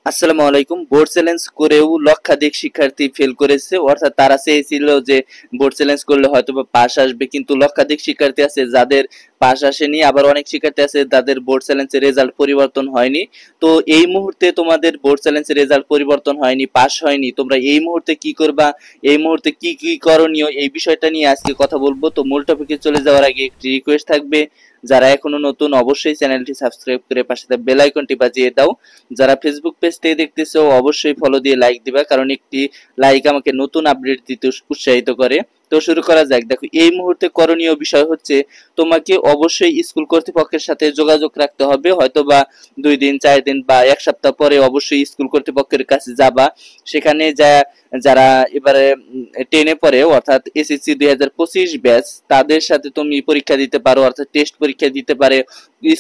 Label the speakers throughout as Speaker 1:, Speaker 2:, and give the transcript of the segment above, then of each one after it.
Speaker 1: আসসালামু আলাইকুম। Board challenge করেও লক্ষাধিক শিক্ষার্থী ফেল করেছে, অর্থাৎ তারা চেয়েছিল যে বোর্ড চ্যালেঞ্জ করলে হয়তো বা পাশ আসবে, কিন্তু লক্ষাধিক শিক্ষার্থী আছে যাদের পাশ আসেনি, আবার অনেক শিক্ষার্থী আছে যাদের বোর্ড চ্যালেঞ্জের রেজাল্ট পরিবর্তন হয়নি। তো এই মুহূর্তে তোমাদের বোর্ড চ্যালেঞ্জের রেজাল্ট পরিবর্তন হয়নি, পাশ হয়নি, তোমরা এই মুহূর্তে কি করবা, এই মুহূর্তে কি কি করণীয়, এই বিষয়টা নিয়ে আজকে কথা বলবো। তো মূল টপিকে চলে যাওয়ার আগে একটি রিকোয়েস্ট থাকবে, যারা এখনো নতুন অবশ্যই চ্যানেলটি সাবস্ক্রাইব করে পাশে থাকা বেল আইকনটি বাজিয়ে দাও। যারা ফেসবুক পেজ থেকে দেখতেছো অবশ্যই ফলো দিয়ে লাইক দিবা, কারণ একটি লাইক আমাকে নতুন আপডেট দিতে উৎসাহিত করে। তো শুরু করা যাক। দেখো, এই মুহূর্তে করণীয় বিষয় হচ্ছে তোমাকে অবশ্যই স্কুল কর্তৃপক্ষের সাথে যোগাযোগ রাখতে হবে, হয়তো বা 2 দিন 4 দিন বা 1 সপ্তাহ পরে অবশ্যই স্কুল কর্তৃপক্ষের কাছে যাবা। সেখানে যা যারা এবারে 10-এ পড়ে, অর্থাৎ এসএসসি 2025 ব্যাচ, তাদের সাথে তুমি পরীক্ষা দিতে পারো, অর্থাৎ টেস্ট পরীক্ষা দিতে পারে।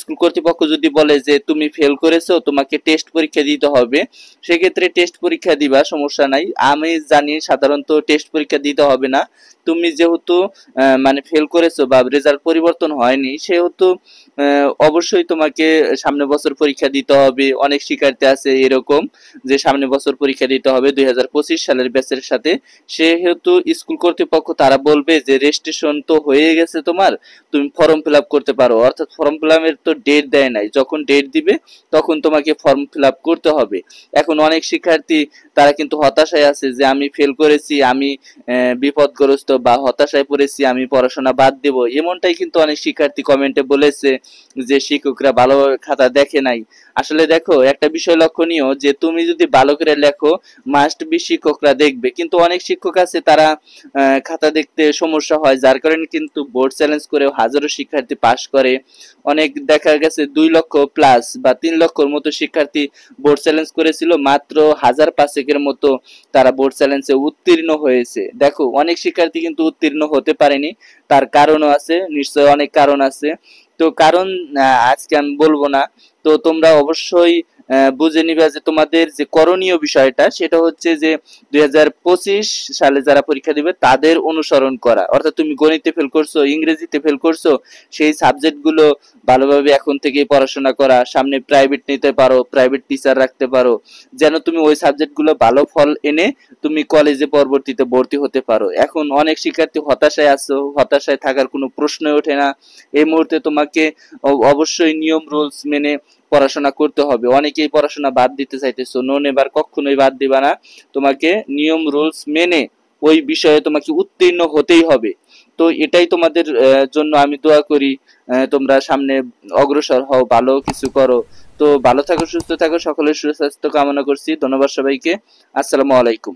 Speaker 1: স্কুল কর্তৃপক্ষ যদি বলে যে তুমি ফেল করেছো, তোমাকে টেস্ট পরীক্ষা দিতে হবে, সেক্ষেত্রে টেস্ট পরীক্ষা দিবা, সমস্যা নাই। আমি জানি সাধারণত টেস্ট পরীক্ষা দিতে হবে না। তুমি যেহেতু মানে ফেল করেছো বা রেজাল্ট পরিবর্তন হয়নি, সেহেতু অবশ্যই তোমাকে সামনে বছর পরীক্ষা দিতে হবে। অনেক শিক্ষার্থী আছে এরকম যে সামনে বছর পরীক্ষা দিতে হবে 2025 সালের ব্যাচের সাথে। সেহেতু স্কুল কর্তৃপক্ষ তারা বলবে যে রেজিস্ট্রেশন তো হয়ে গেছে তোমার, তুমি ফর্ম ফিল আপ করতে পারো। অর্থাৎ ফর্ম ফিল আপের তো ডেট দেয় নাই, যখন ডেট দিবে তখন তোমাকে ফর্ম ফিল আপ করতে হবে। এখন অনেক শিক্ষার্থী তারা কিন্তু হতাশায় আছে যে আমি ফেল করেছি, আমি বিপদগ্রস্ত বা হতাশায় পড়েছি, আমি পড়াশোনা বাদ দেব। এমনটাই কিন্তু অনেক শিক্ষার্থী কমেন্টে বলেছে যে শিক্ষকরা ভালোভাবে খাতা দেখে নাই। আসলে দেখো, একটা বিষয় লক্ষণীয় যে তুমি যদি ভালো করে লেখো, মাস্ট বি শিক্ষকরা দেখবে, কিন্তু অনেক শিক্ষক আছে তারা খাতা দেখতে সমস্যা হয়, যার কারণে কিন্তু বোর্ড চ্যালেঞ্জ করে হাজারো শিক্ষার্থী পাশ করে। অনেক দেখা গেছে 2 লক্ষ প্লাস বা 3 লক্ষর মতো শিক্ষার্থী বোর্ড চ্যালেঞ্জ করেছিল, মাত্র 1000 পাঁচেকের মতো তারা বোর্ড চ্যালেঞ্জে উত্তীর্ণ হয়েছে। দেখো, অনেক শিক্ষার্থী কিন্তু উত্তীর্ণ হতে পারেনি, তার কারণও আছে, নিশ্চয় অনেক কারণ আছে। তো কারণ আজকে আমি বলবো না। তো তোমরা অবশ্যই বুঝে নিবে যে তোমাদের যে করণীয় বিষয়টা সেটা হচ্ছে যে 2025 সালে যারা পরীক্ষা দিবে তাদের অনুসরণ করা। অর্থাৎ তুমি গণিতে ফেল করছো, ইংরেজিতে ফেল করছো, সেই সাবজেক্টগুলো ভালোভাবে এখন থেকেই পড়াশোনা করা, সামনে প্রাইভেট নিতে পারো, প্রাইভেট টিচার রাখতে পারো, যেন তুমি ওই সাবজেক্টগুলো ভালো ফল এনে তুমি কলেজে পরবর্তীতে ভর্তি হতে পারো। এখন অনেক শিক্ষার্থী হতাশায় আছো, হতাশায় থাকার কোনো প্রশ্নই ওঠে না। এই মুহূর্তে তোমাকে অবশ্যই নিয়ম রুলস মেনে পড়াশোনা করতে হবে। অনেকেই পড়াশোনা বাদ দিতে চাইতেছো, নো নেভার, কখনোই বাদ দিবা না। তোমাকে নিয়ম রুলস মেনে ওই বিষয়ে তোমাকে উত্তীর্ণ হতেই হবে। তো এটাই তোমাদের জন্য আমি দোয়া করি। তোমরা সামনে অগ্রসর হও, ভালো কিছু করো। তো ভালো থাকো, সুস্থ থাকো, সকলের সুস্বাস্থ্য কামনা করছি। ধন্যবাদ সবাইকে। আসসালামু আলাইকুম।